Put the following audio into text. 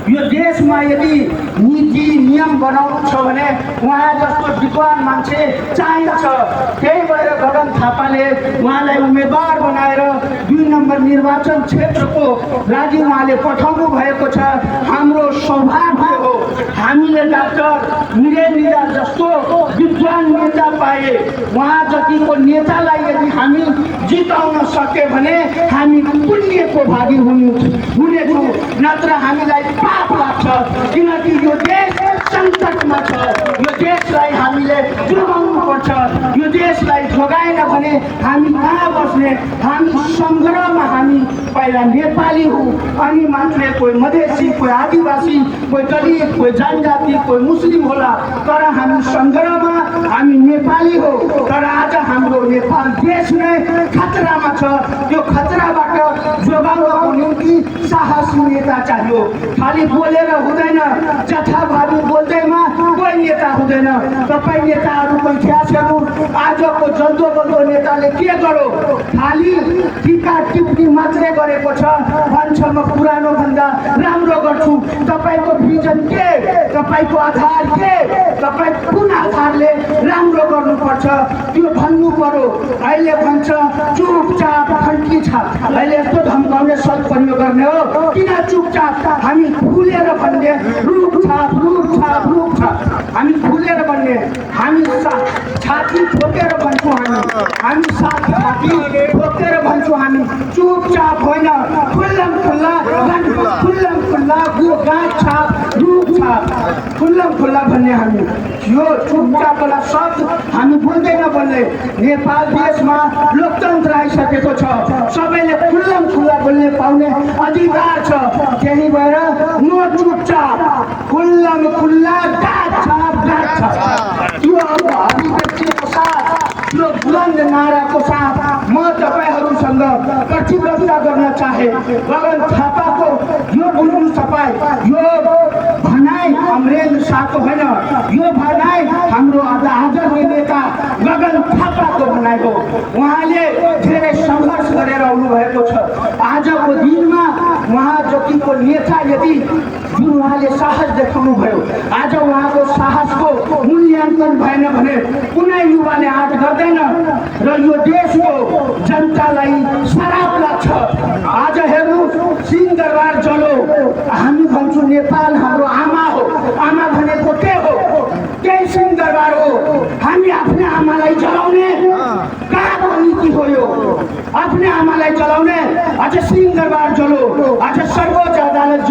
यो देशमा यदि नीति नियम बनाउनु छ भने उहाँ जस्तो विद्वान मान्छे चाहिन्छ। त्यही भएर गगन थापाले उहाँलाई उम्मेदवार बनाएर 2 नम्बर निर्वाचन क्षेत्रको लागि उहाँले पठाउनु भएको छ। हाम्रो सौभाग्य हो हामीले डाक्टर वीरेन्द्र जस्तो विद्वान नेता पाए। उहाँ जतिको नेतालाई यदि हामी जिताउन सके भने हामी पुण्यको भागी हुनेछौँ, नत्र हामीलाई पाप लाग्छ। किनकि यो देश सङ्कटमा छ, यो देशलाई हामीले जोगाउनु पर्छ। यो देशलाई जोगाएन भने हामी कहाँ बस्ने? हामी सङ्ग्रहमा हामी पहिला नेपाली हौँ, अनि मात्रै कोही मधेसी, कोही आदिवासी, कोही दलित, कोही जनजाति, कोही मुस्लिम होला, तर हामी सङ्ग्रहमा हामी नेपाली हो। तर आज हाम्रो नेपाल देश नै खतरामा छ। त्यो खतराबाट जोगाउनको निम्ति साहसी नेता चाहियो। खालि बोलेर हुँदैन, जथाभावी बोल्दैमा कोही नेता हुँदैन। तपाईँ नेताहरू बैठ्याछन्, आजको जल्दो बल्दो नेताले के गरो? खालि टिका टिप्पणी मात्रै गरेको छ, भन्छ म पुरानो भन्दा राम्रो गर्छु। तपाईँको भिजन के? तपाईँको आधार के? तपाईँ कुन आधारले राम्रो गर्नुपर्छ त्यो भन्नु पर्यो। अहिले भन्छ चुपचाप खन्की छ, अहिले यस्तो धम्काउने शब्द प्रयोग गर्ने हो। किन चुपचाप? हामी फुलेर भन्ने, रुखछाप रुखछाप रुखछाप, हामी फुलेर भन्ने, हामी छाती ठोकेर भन्छौँ, हामी छाती ठोकेर भन्छौँ। हामी चुपचाप होइन, खुल्लम खुल्ला खुल्लम खुल्ला गाछ छाप रुखछाप खुल्लम खुल्ला भन्ने। हामी यो चुपचाप वाला शब्द हामी बोल्दैन बोल्ने। नेपाल देशमा लोकतन्त्र आइसकेको छ, सबैले खुल्लम खुल्ला बोल्ने पाउने अधिकार छ। त्यही भएर न चुपचाप, खुल्लम खुल्ला गाछ छाप। त्यो अब अभिव्यक्तिको साथ, त्यो बुलन्द नाराको साथ म तपाईँहरूसँग प्रतिबद्धता गर्न चाहे। गगन थापाको यो बुलुन तपाईँ, यो भनाइ अमरेन्द्र शाहको होइन, यो भनाइ हाम्रो आदरणीय नेता गगन थापाको भनाइ हो। उहाँले धेरै सङ्घर्ष गरेर आउनु भएको छ। आजको दिनमा उहाँ जतिको नेता यदि जुन उहाँले साहस देखाउनु भयो, आज उहाँको साहसको मूल्याङ्कन भएन भने कुनै युवाले आँट गर्दैन र यो देशको जनतालाई शराब लाग्छ। आज हेर्नु सिंहदरबार जलो, हामी भन्छौँ नेपाल हाम्रो आमा हो। आमा भनेको के हो? त्यही सिंहदरबार हो। हामी आफ्नै आमालाई जलाउने कहाँको नीति हो यो? आफ्नै आमालाई जलाउने। आज सिंहदरबार जलो, आज सर्वोच्च अदालत